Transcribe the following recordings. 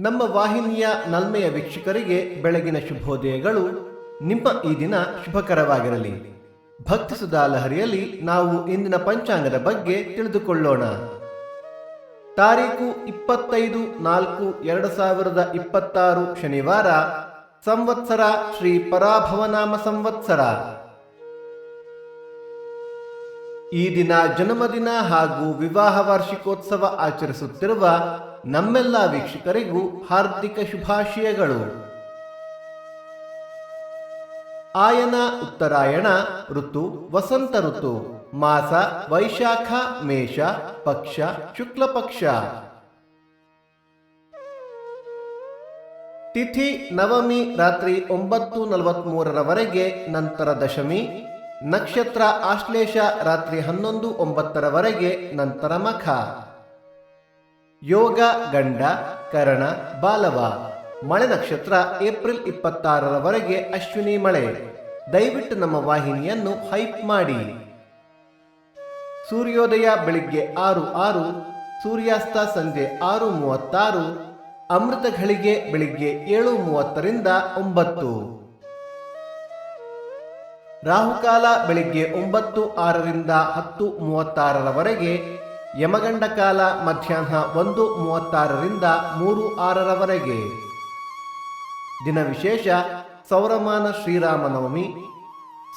ನಮ್ಮ ವಾಹಿನಿಯ ನಲ್ಮೆಯ ವೀಕ್ಷಕರಿಗೆ ಬೆಳಗಿನ ಶುಭೋದಯಗಳು. ನಿಮ್ಮ ಈ ದಿನ ಶುಭಕರವಾಗಿರಲಿ. ಭಕ್ತಿ ಸುಧಾ ಲಹರಿಯಲ್ಲಿ ನಾವು ಇಂದಿನ ಪಂಚಾಂಗದ ಬಗ್ಗೆ ತಿಳಿದುಕೊಳ್ಳೋಣ. ತಾರೀಕು 25/4/2026 ಶನಿವಾರ. ಸಂವತ್ಸರ ಶ್ರೀ ಪರಾಭವನಾಮ ಸಂವತ್ಸರ. ಈ ದಿನ ಜನ್ಮದಿನ ಹಾಗೂ ವಿವಾಹ ವಾರ್ಷಿಕೋತ್ಸವ ಆಚರಿಸುತ್ತಿರುವ ನಮ್ಮೆಲ್ಲ ವೀಕ್ಷಕರಿಗೂ ಹಾರ್ದಿಕ ಶುಭಾಶಯಗಳು. ಆಯನ ಉತ್ತರಾಯಣ ಋತು ವಸಂತ ಋತು. ಮಾಸ ವೈಶಾಖ ಮೇಷ. ಪಕ್ಷ ಶುಕ್ಲ ಪಕ್ಷ. ತಿಥಿ ನವಮಿ ರಾತ್ರಿ 9:43 ನಂತರ ದಶಮಿ. ನಕ್ಷತ್ರ ಆಶ್ಲೇಷ ರಾತ್ರಿ 11:09 ನಂತರ ಮಖ. ಯೋಗ ಗಂಡ ಕರಣ ಬಾಲವ. ಮಳೆ ನಕ್ಷತ್ರ ಏಪ್ರಿಲ್ 26 ಅಶ್ವಿನಿ ಮಳೆ. ದಯವಿಟ್ಟು ನಮ್ಮ ವಾಹಿನಿಯನ್ನು ಹೈಪ್ ಮಾಡಿ. ಸೂರ್ಯೋದಯ ಬೆಳಿಗ್ಗೆ 6:06, ಸೂರ್ಯಾಸ್ತ ಸಂಜೆ 6:36, ಅಮೃತ ಘಳಿಗೆ ಬೆಳಿಗ್ಗೆ 7:30 9. ರಾಹುಕಾಲ ಬೆಳಿಗ್ಗೆ 9:06 10:36. ಯಮಗಂಡ ಕಾಲ ಮಧ್ಯಾಹ್ನ 1:36 3:06. ದಿನ ವಿಶೇಷ ಸೌರಮಾನ ಶ್ರೀರಾಮನವಮಿ.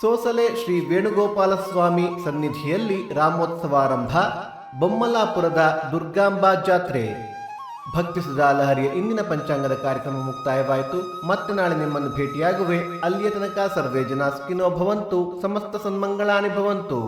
ಸೋಸಲೆ ಶ್ರೀ ವೇಣುಗೋಪಾಲ ಸ್ವಾಮಿ ಸನ್ನಿಧಿಯಲ್ಲಿ ರಾಮೋತ್ಸವಾರಂಭ. ಬೊಮ್ಮಲಾಪುರದ ದುರ್ಗಾಂಬಾ ಜಾತ್ರೆ. ಭಕ್ತಿ ಸುಧಾ ಲಹರಿಯ ಇಂದಿನ ಪಂಚಾಂಗದ ಕಾರ್ಯಕ್ರಮ ಮುಕ್ತಾಯವಾಯಿತು. ಮತ್ತೆ ನಾಳೆ ನಿಮ್ಮನ್ನು ಭೇಟಿಯಾಗುವೆ. ಅಲ್ಲಿಯ ತನಕ ಸರ್ವೇ ಜನ ಸುಖಿನೋ ಭವಂತು. ಸಮಸ್ತ ಸನ್ಮಂಗಳಾನಿ ಭವಂತು.